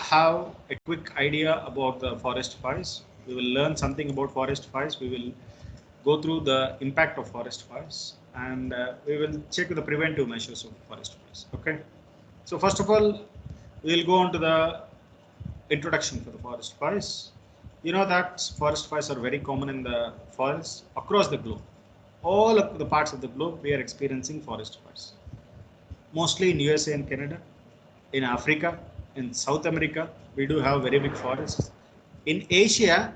have a quick idea about the forest fires. We will learn something about forest fires. We will go through the impact of forest fires, and we will check the preventive measures of forest fires. Okay. So first of all, we will go on to the introduction for the forest fires. You know that forest fires are very common in the forests across the globe. All of the parts of the globe, we are experiencing forest fires. Mostly in USA and Canada, in Africa, in South America, we do have very big forests. In Asia,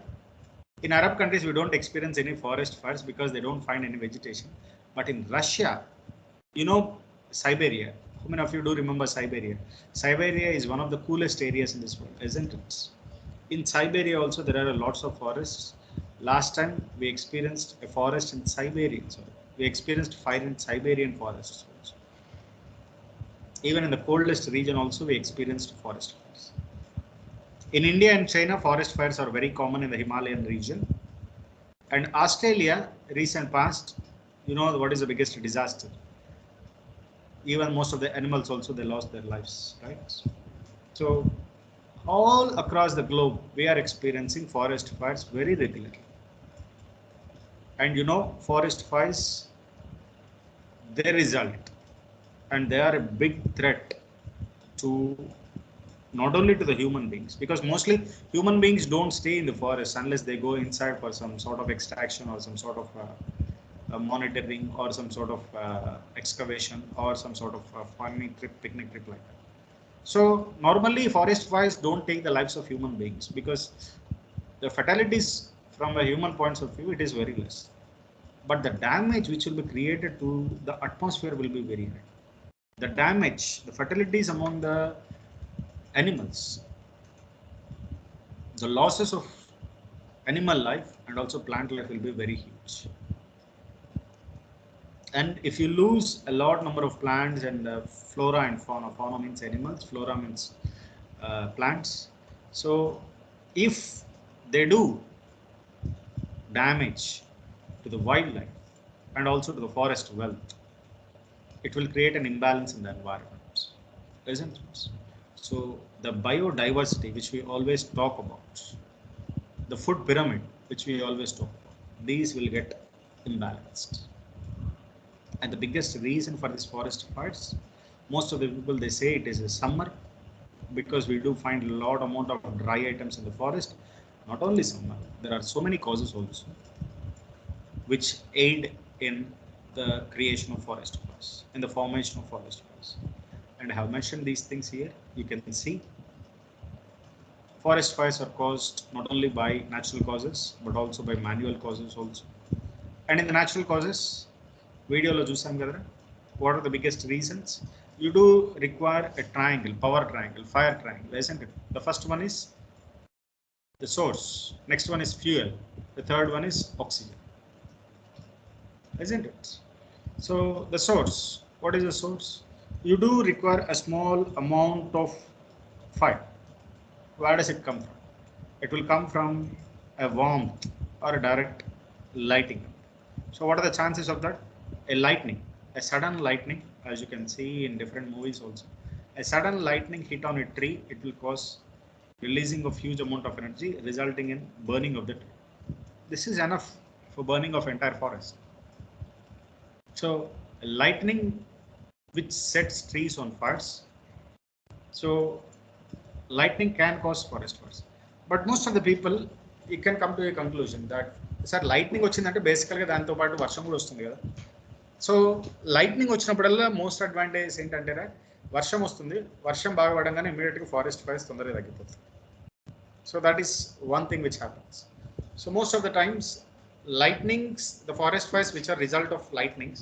in Arab countries, we don't experience any forest fires because they don't find any vegetation. But in Russia, you know, Siberia. How many of you do remember Siberia? Siberia is one of the coolest areas in this world, isn't it? In Siberia also, there are lots of forests. Last time we experienced a forest in Siberia. Sorry, we experienced fire in Siberian forests also. Even in the coldest region also, we experienced forest fires. In India and China, forest fires are very common in the Himalayan region. And Australia, recent past, you know what is the biggest disaster? Even most of the animals also, they lost their lives, right? So all across the globe, we are experiencing forest fires very regularly. And you know, forest fires, they result, and they are a big threat to not only to the human beings, because mostly human beings don't stay in the forest unless they go inside for some sort of extraction or some sort of monitoring or some sort of excavation or some sort of farming trip, picnic trip like that. So normally forest fires don't take the lives of human beings because the fatalities from a human point of view, it is very less. But the damage which will be created to the atmosphere will be very high. The damage, the fatalities among the animals, the losses of animal life and also plant life will be very huge. And if you lose a lot number of plants and flora and fauna means animals, flora means plants. So if they do damage to the wildlife and also to the forest wealth, it will create an imbalance in the environment, isn't it? So the biodiversity which we always talk about, the food pyramid which we always talk about, these will get imbalanced. And the biggest reason for this forest fires, most of the people, they say it is a summer because we do find a lot amount of dry items in the forest. Not only summer, there are so many causes also which aid in the creation of forest fires, in the formation of forest fires. And I have mentioned these things here. You can see forest fires are caused not only by natural causes but also by manual causes also. And in the natural causes, videolo chusam kada, what are the biggest reasons? You do require a triangle, power triangle, fire triangle, isn't it? The first one is the source, next one is fuel, the third one is oxygen, isn't it? So the source, what is the source? You do require a small amount of fire. Where does it come from? It will come from a warmth or a direct lighting. So what are the chances of that? A lightning, a sudden lightning, as you can see in different movies also. A sudden lightning hit on a tree, it will cause releasing of huge amount of energy, resulting in burning of the tree. This is enough for burning of entire forest. So lightning which sets trees on fires. So lightning can cause forest fires. But most of the people, you can come to a conclusion that sir, lightning వచ్చిందంటే బేసికల్గా దాంతో పాటు వర్షం కూడా వస్తుంది కదా. So lightning వచ్చినప్పుడల్లా most advantage ఏంటంటే వర్షం వస్తుంది, వర్షం బాగా పడంగానే ఇమీడియట్గా ఫారెస్ట్ ఫైర్స్ తొందరగా తగ్గిపోతుంది. So that is one thing which happens. So most of the times lightnings, the forest fires which are result of lightnings,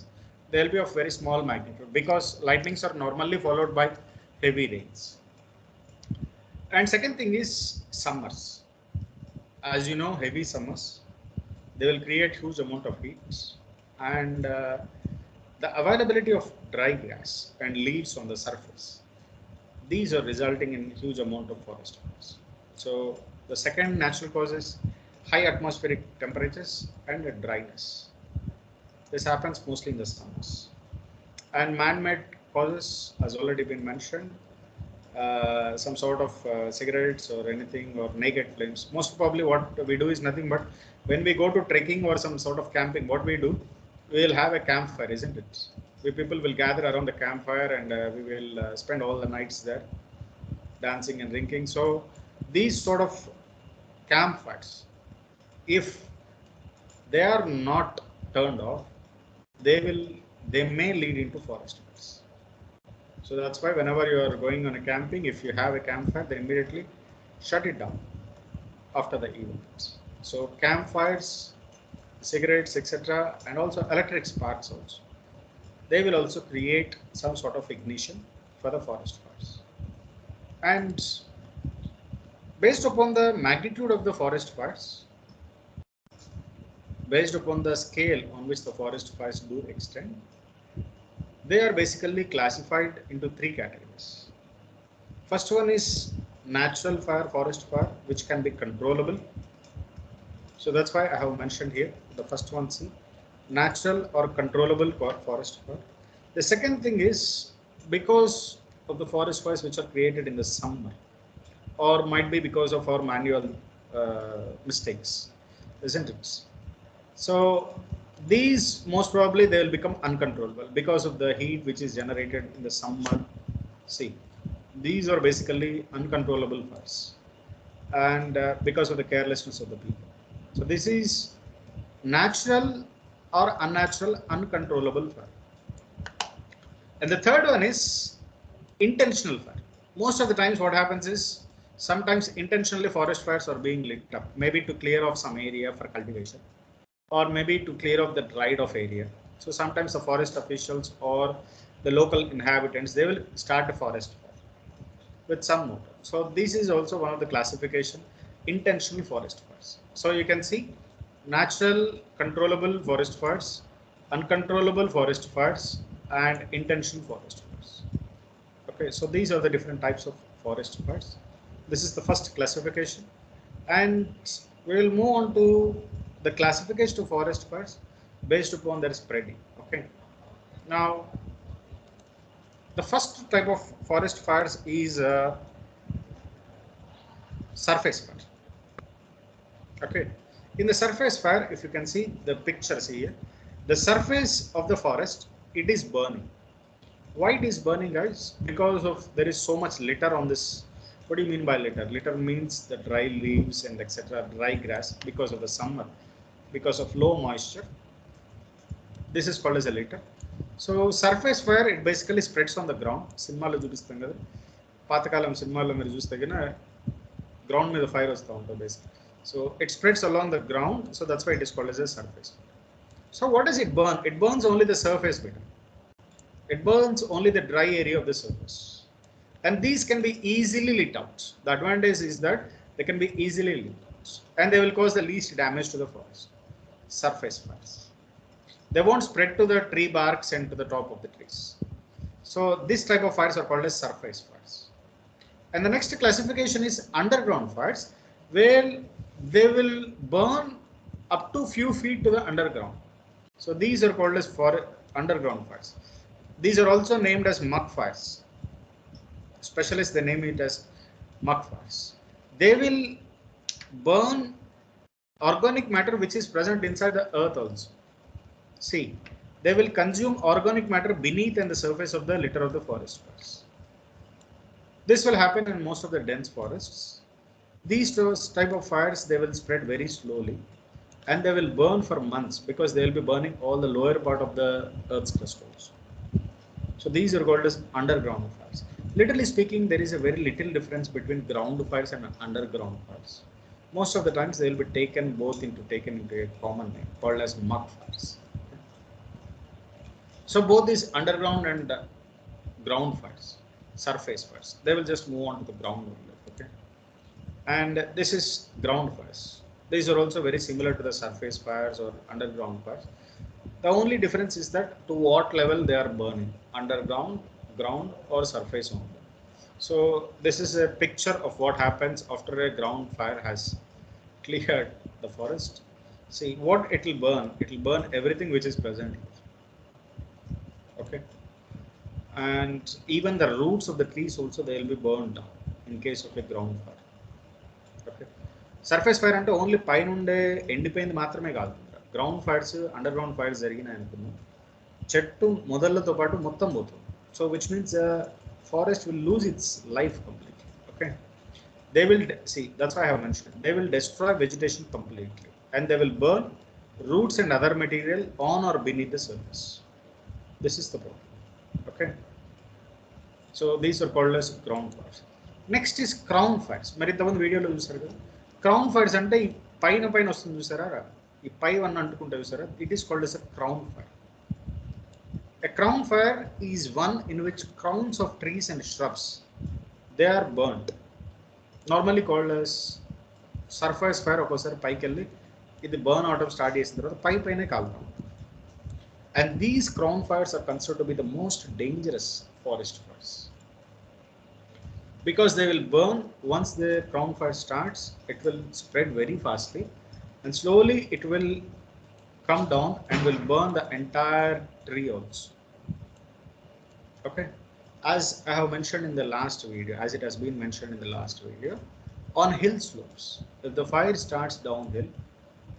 they will be of very small magnitude because lightnings are normally followed by heavy rains. And second thing is summers. As you know, heavy summers, they will create huge amount of heat, and the availability of dry grass and leaves on the surface, these are resulting in huge amount of forest fires. So the second natural cause is high atmospheric temperatures and dryness. This happens mostly in the summers. And man-made causes has already been mentioned. some sort of cigarettes or anything or naked flames. Most probably what we do is nothing but when we go to trekking or some sort of camping, what we do, we will have a campfire, isn't it? We people will gather around the campfire and we will spend all the nights there dancing and drinking. So these sort of campfires, if they are not turned off, they may lead into forest fires. So that's why whenever you are going on a camping, if you have a campfire, then immediately shut it down after the event. So campfires, cigarettes, etc., and also electric sparks also, they will also create some sort of ignition for the forest fires. And based upon the magnitude of the forest fires, based upon the scale on which the forest fires do extend, they are basically classified into three categories. First one is natural fire, forest fire, which can be controllable. So that's why I have mentioned here the first one, see, natural or controllable forest fire. The second thing is because of the forest fires which are created in the summer, or might be because of our manual mistakes, isn't it? So these most probably they will become uncontrollable because of the heat which is generated in the summer. See, these are basically uncontrollable fires, and because of the carelessness of the people. So this is natural or unnatural, uncontrollable fire. And the third one is intentional fire. Most of the times what happens is sometimes intentionally forest fires are being lit up, maybe to clear off some area for cultivation, or maybe to clear off the dried off area. So sometimes the forest officials or the local inhabitants, they will start a forest fire with some motive. So this is also one of the classification, intentional forest fires. So you can see natural controllable forest fires, uncontrollable forest fires, and intentional forest fires. Okay, so these are the different types of forest fires. This is the first classification, and we will move on to the classification of forest fires based upon their spreading. Okay, now the first type of forest fires is surface fire. Okay, in the surface fire, if you can see the pictures here, the surface of the forest, it is burning. Why it is burning, guys? Because of there is so much litter on this. What do you mean by litter? Litter means the dry leaves and etc., dry grass because of the summer, because of low moisture. This is called as a litter. So surface fire, it basically spreads on the ground. సినిమాలో చూపిస్తాం కదా, పాతకాలం సినిమాల్లో మీరు చూస్తే కన్నా ground మీద fire వస్తూ ఉంటుంది basically. So it spreads along the ground, so that's why it is called as a surface. So what does it burn? It burns only the surface bit. It burns only the dry area of the surface. And these can be easily lit out. The advantage is that they can be easily lit out. And they will cause the least damage to the forest. Surface fires. They won't spread to the tree barks and to the top of the trees. So this type of fires are called as surface fires. And the next classification is underground fires, where they will burn up to few feet to the underground. So these are called as for underground fires. These are also named as muck fires. Specialists, they name it as muck fires. They will burn organic matter which is present inside the earth also. See, they will consume organic matter beneath and the surface of the litter of the forest fires. This will happen in most of the dense forests. These type of fires, they will spread very slowly and they will burn for months because they will be burning all the lower part of the earth's crust also. So these are called as underground fires. Literally speaking, there is a very little difference between ground fires and underground fires. Most of the times they will be taken into a common name called as muck fires. So both these underground and ground fires, surface fires, they will just move on to the ground only. Okay, and this is ground fires. These are also very similar to the surface fires or underground fires. The only difference is that to what level they are burning, underground, ground, or surface only. So this is a picture of what happens after a ground fire has cleared the forest. See what it will burn everything which is present here. Okay, and even the roots of the trees also they will be burned down in case of a ground fire. Okay. Surface fire అంటే only పైన ఉండే ఎండిపోయింది మాత్రమే కాదు, ground fires under ground fires జరిగినాయి అనుకున్నాం, చెట్టు మొదళ్ళతో పాటు మొత్తం పోతుంది. So which means forest will lose its life completely. Okay, they will see, that's why I have mentioned, they will destroy vegetation completely and they will burn roots and other material on or beneath the surface. This is the problem. Okay, so these are called as ground fires. Next is crown fires. మరి ఇంతమంది వీడియోలో చూసారు కదా, crown fires అంటే ఈ పైన పైన వస్తుంది చూసారా, ఈ పై వన్ అంటుకుంటే చూసారా, it is called as a crown fire. A crown fire is one in which crowns of trees and shrubs they are burnt. Normally called as surface fire. ఒకసారి పైకి వెళ్ళి ఇది బర్న్ అవటం స్టార్ట్ చేసిన తర్వాత పై పైనే కాలుతాం. And these crown fires are considered to be the most dangerous forest fires because they will burn. Once the crown fire starts, it will spread very fastly and slowly it will come down and will burn the entire tree also. Okay, as I have mentioned in the last video, as it has been mentioned in the last video, on hill slopes, if the fire starts downhill,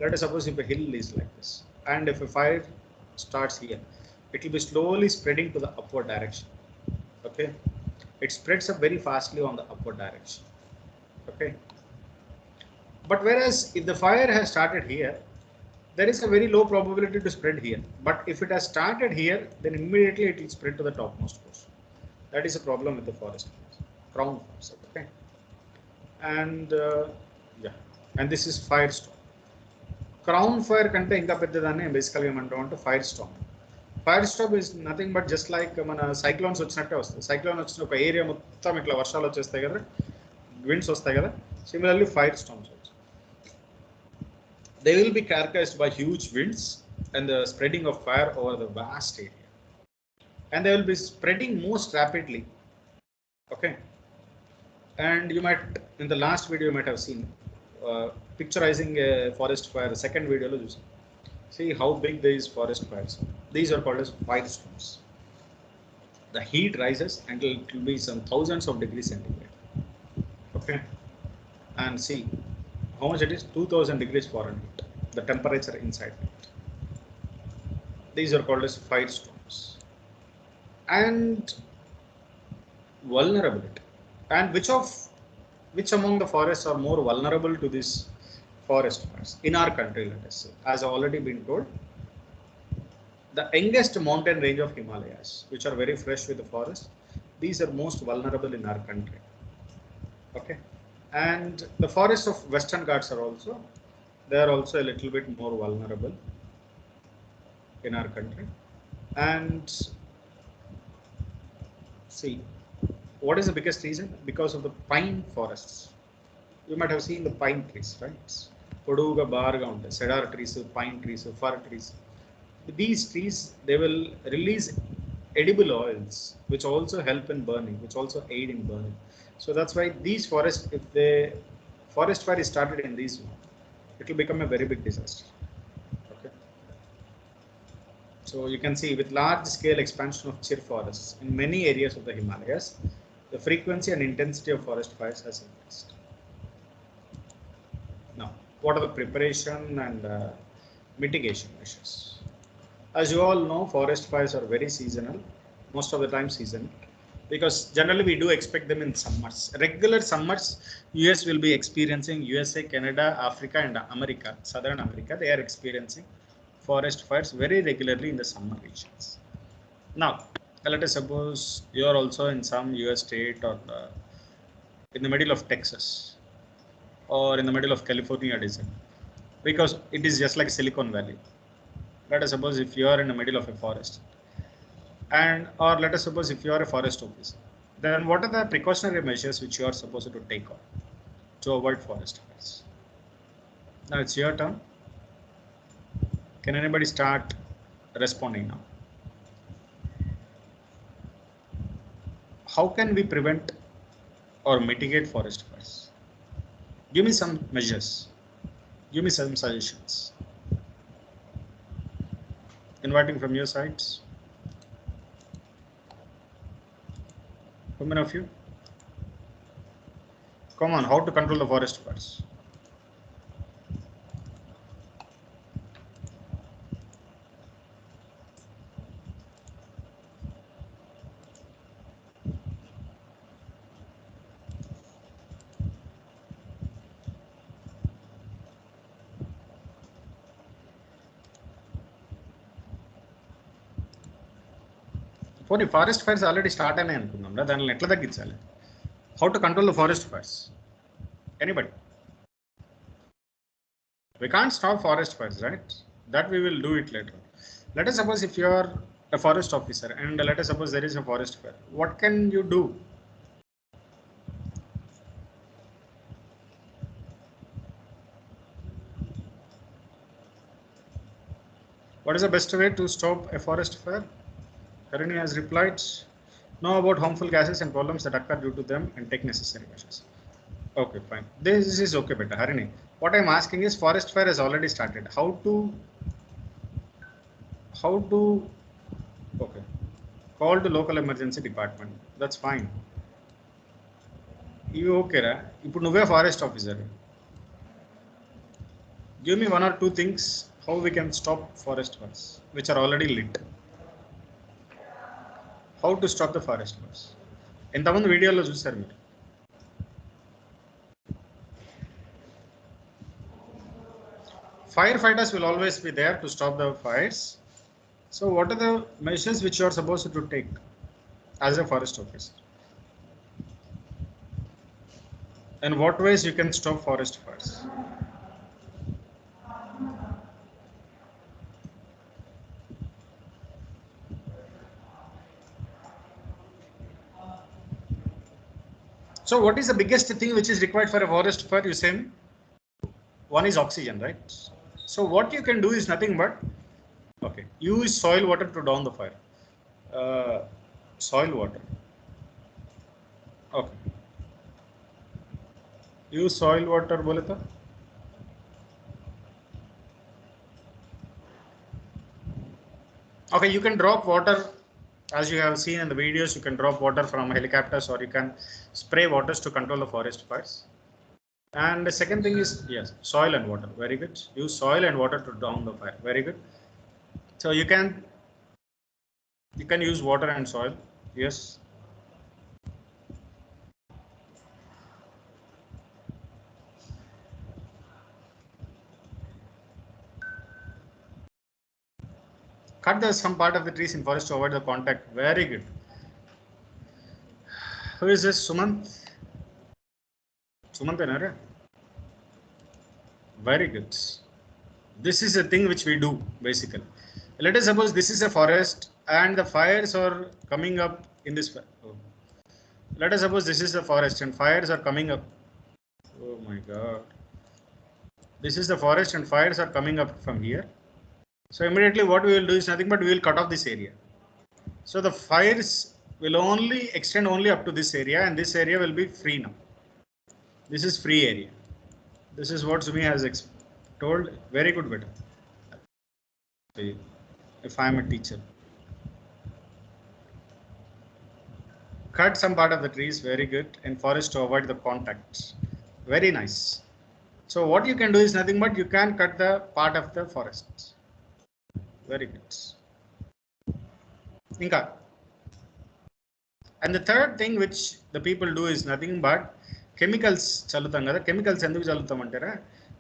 let us suppose if a hill is like this and if a fire starts here, it will be slowly spreading to the upward direction. Okay, it spreads up very fastly on the upward direction. Okay, but whereas if the fire has started here, there is a very low probability to spread here, but if it has started here, then immediately it will spread to the topmost portion. That is a problem with the forest fires, crown fires. Okay, and yeah, and this is firestorm. Crown fire కంటే ఇంకా పెద్దదాన్ని బేసికల్గా ఏమంటాం అంటే fire Storm. Fire Storm is nothing but just like మన cyclones వచ్చినట్టే వస్తుంది. Cyclone వచ్చిన ఒక ఏరియా మొత్తం ఇట్లా వర్షాలు వచ్చేస్తాయి కదా, విండ్స్ వస్తాయి కదా, similarly fire storms also. They will be characterized by huge winds and the spreading of fire over the vast area, and they will be spreading most rapidly. Okay, and you might, in the last video you might have seen picturizing a forest fire. The second video lo chusa, see how big these forest fires are. These are called as firestorms. The heat rises until it will be some thousands of degrees centigrade. Okay, and see how much it is, 2000 degrees Fahrenheit, the temperature inside it. These are called as firestorms. And vulnerability, and which among the forests are more vulnerable to this forest fires in our country? Let us say, as already been told, the youngest mountain range of Himalayas, which are very fresh with the forest, these are most vulnerable in our country. Okay, and the forests of Western Ghats are also, they are also a little bit more vulnerable in our country. And see, what is the biggest reason? Because of the pine forests. You might have seen the pine trees, right? Poduga barga unte cedar trees, pine trees, fir trees. These trees, they will release edible oils which also help in burning, which also aid in burning. So that's why these forests, if the forest fire is started in these, it will become a very big disaster. Okay, so you can see with large scale expansion of chir forests in many areas of the Himalayas, the frequency and intensity of forest fires has increased. Now, what are the preparation and mitigation measures? As you all know, forest fires are very seasonal, most of the time seasonal, because generally we do expect them in summers. Regular summers, US will be experiencing, USA, Canada, Africa and America, Southern America, they are experiencing forest fires very regularly in the summer regions. Now, let us suppose you are also in some US state or in the middle of Texas or in the middle of California desert, because it is just like Silicon Valley. Let us suppose if you are in the middle of a forest, and or let us suppose if you are a forest officer, then what are the precautionary measures which you are supposed to take on to avoid forest fires? Now it's your turn. Can anybody start responding now? How can we prevent or mitigate forest fires? Give me some measures. Give me some suggestions. Inviting from your sides. How many of you? Come on, how to control the forest fires? పోనీ forest fires already start అయినాయి అనుకుందాం, దానిని ఎట్లా తగ్గించాలి? How to control the forest fires? Anybody? We can't stop forest fires, right? That we will do it later. Let us suppose if you are a forest officer and let us suppose there is a forest fire. What can you do? What is the best way to stop a forest fire? Harini has replied, know about harmful gases and problems that occur due to them and take necessary measures. Okay, fine. This is okay, better. Harini, what I'm asking is forest fire has already started. How to okay, call the local emergency department. That's fine. You okay, ra? Ippudu nuve forest officer. Give me one or two things how we can stop forest fires which are already lit. How to stop the forest fires? ఎంతమంది వీడియోలో చూసారు మీరు? Firefighters will always be there to stop the fires. So what are the measures which you are supposed to take as a forest officer? And what ways you can stop forest fires? So what is the biggest thing which is required for a forest fire? You say one is oxygen, right? So what you can do is nothing but, okay, use soil water to down the fire. Soil water. Okay. Use soil water बोले तो? Okay, you can drop water. As you have seen in the videos, you can drop water from helicopters or you can spray waters to control the forest fires. And the second thing is, yes, soil and water. Very good. Use soil and water to down the fire. Very good. So you can use water and soil. Yes. Cut some part of the trees in forest to avoid the contact. Very good. Who is this? Sumant? Sumant, very good. This is a thing which we do basically. Let us suppose this is a forest and the fires are coming up in this. Oh. Let us suppose this is the forest and fires are coming up. Oh my God. This is the forest and fires are coming up from here. So immediately what we will do is nothing but we will cut off this area. So the fires will only extend only up to this area and this area will be free now. This is free area. This is what Sumi has told. Very good, better. If I am a teacher. Cut some part of the trees, very good, in forest to avoid the contacts. Very nice. So what you can do is nothing but you can cut the part of the forest. Very good. Inka. And the third thing which the people do is nothing but chemicals. Chemicals enduku chalutam antara.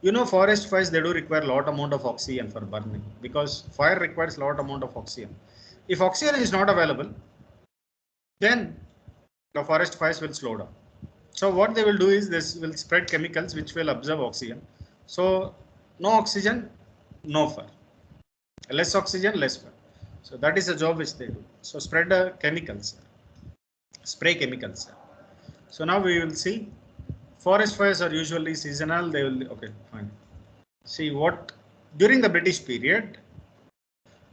You know, forest fires, they do require lot amount of oxygen for burning because fire requires lot amount of oxygen. If oxygen is not available, then the forest fires will slow down. So what they will do is this will spread chemicals which will absorb oxygen. So no oxygen, no fire. Less oxygen, less fire. So that is the job which they do. So spread the chemicals, spray chemicals. So now we will see. Forest fires are usually seasonal. They will, okay, fine. See what during the British period,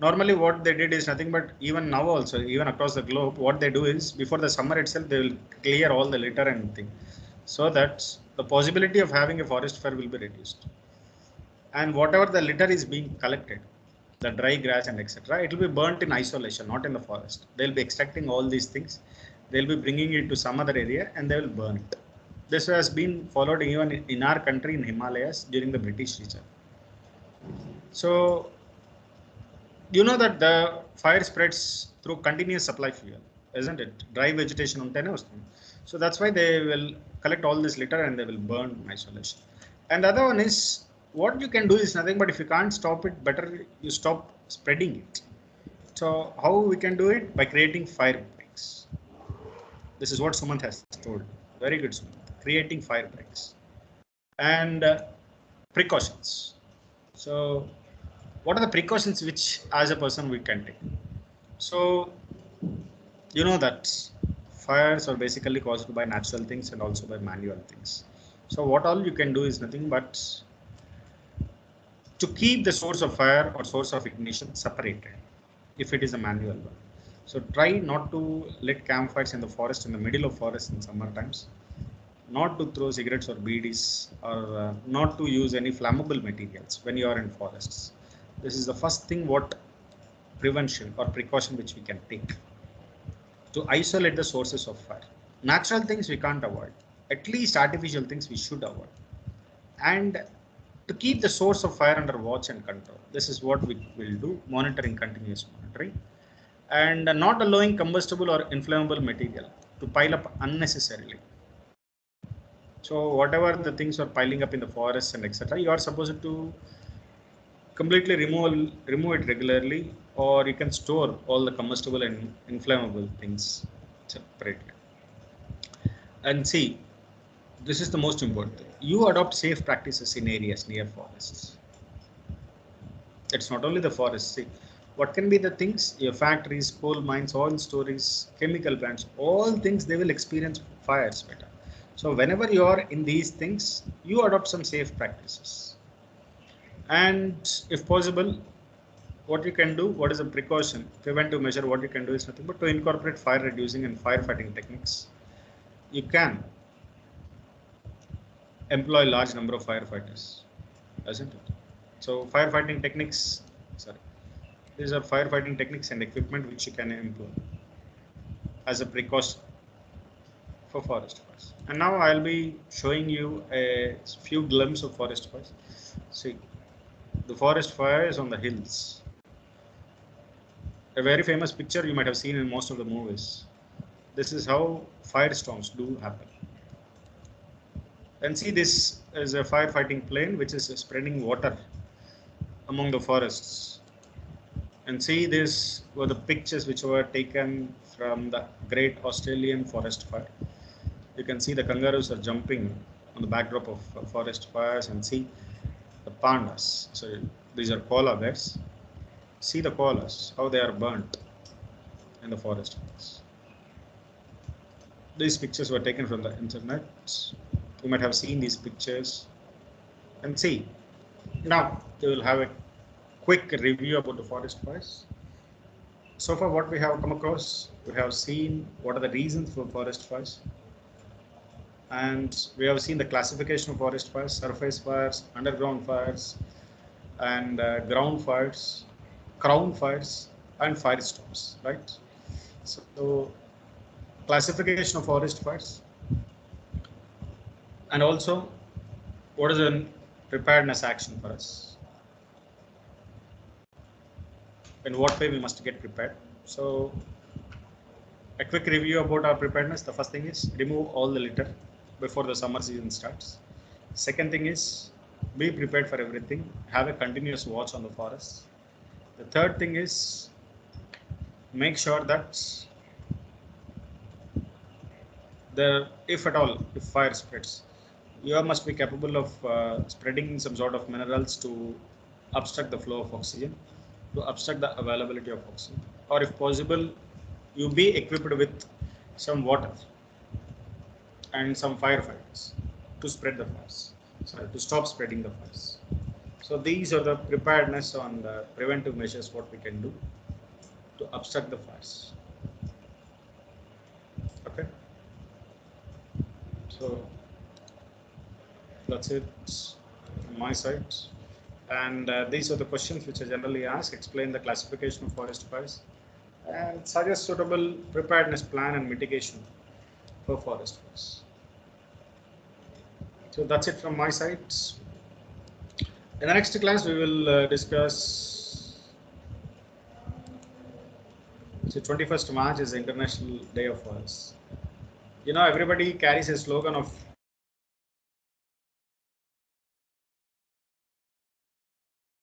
normally what they did is nothing but even now also, even across the globe, what they do is before the summer itself, they will clear all the litter and thing, so that the possibility of having a forest fire will be reduced. And whatever the litter is being collected, the dry grass and etc., it will be burnt in isolation, not in the forest. They'll be extracting all these things they'll be bringing it to some other area and they will burn it. This has been followed even in our country in Himalayas during the British region. So you know that the fire spreads through continuous supply fuel, isn't it? Dry vegetation untene vastundi. So that's why they will collect all this litter and they will burn in isolation. And the other one is, what you can do is nothing, but if you can't stop it, better you stop spreading it. So how we can do it? By creating fire breaks. This is what Sumant has told. Very good, Sumant. Creating fire breaks and precautions. So what are the precautions which as a person we can take? So you know that fires are basically caused by natural things and also by manual things. So what all you can do is nothing but to keep the source of fire or source of ignition separated if it is a manual one. So try not to let campfires in the forest, in the middle of forest in summer times, not to throw cigarettes or BDs, or not to use any flammable materials when you are in forests. This is the first thing what prevention or precaution which we can take to isolate the sources of fire. Natural things we can't avoid, at least artificial things we should avoid. And to keep the source of fire under watch and control. This is what we will do, monitoring, continuous monitoring, and not allowing combustible or inflammable material to pile up unnecessarily. So whatever the things are piling up in the forests and etc., you are supposed to completely remove it regularly, or you can store all the combustible and inflammable things separately. And see, this is the most important thing. You adopt safe practices in areas near forests. It's not only the forest. See, what can be the things? Your factories, coal mines, oil storage, chemical plants, all things they will experience fires better. So whenever you are in these things, you adopt some safe practices. And if possible, what you can do, what is a precaution, preventive measure, what you can do is nothing but to incorporate fire reducing and firefighting techniques. You can employ large number of firefighters, isn't it? So firefighting techniques, these are firefighting techniques and equipment which you can employ as a precaution for forest fires. And now I'll be showing you a few glimpses of forest fires. See, the forest fires on the hills. A very famous picture you might have seen in most of the movies. This is how firestorms do happen. And see, this is a firefighting plane which is spreading water among the forests. And see, these were the pictures which were taken from the Great Australian Forest Fire. You can see the kangaroos are jumping on the backdrop of forest fires, and see the pandas. So these are koala bears. See the koalas, how they are burnt in the forest fires. These pictures were taken from the internet. You might have seen these pictures. And see, now we will have a quick review about the forest fires. So far, what we have come across, we have seen what are the reasons for forest fires. And we have seen the classification of forest fires: surface fires, underground fires, and ground fires, crown fires, and firestorms, right? So classification of forest fires, and also what is a preparedness action for us, in what way we must get prepared. So a quick review about our preparedness. The first thing is remove all the litter before the summer season starts. Second thing is be prepared for everything. Have a continuous watch on the forest. The third thing is make sure that if at all, if fire spreads, you must be capable of spreading some sort of minerals to obstruct the flow of oxygen, to obstruct the availability of oxygen, or if possible, you be equipped with some water and some firefighters to spread the fires, to stop spreading the fires. So these are the preparedness on the preventive measures what we can do to obstruct the fires. Okay. So that's it from my side. And these are the questions which are generally asked. Explain the classification of forest fires and suggest suitable preparedness plan and mitigation for forest fires. So that's it from my side. In the next class, we will discuss. So 21st March is International Day of Forest. You know, everybody carries a slogan of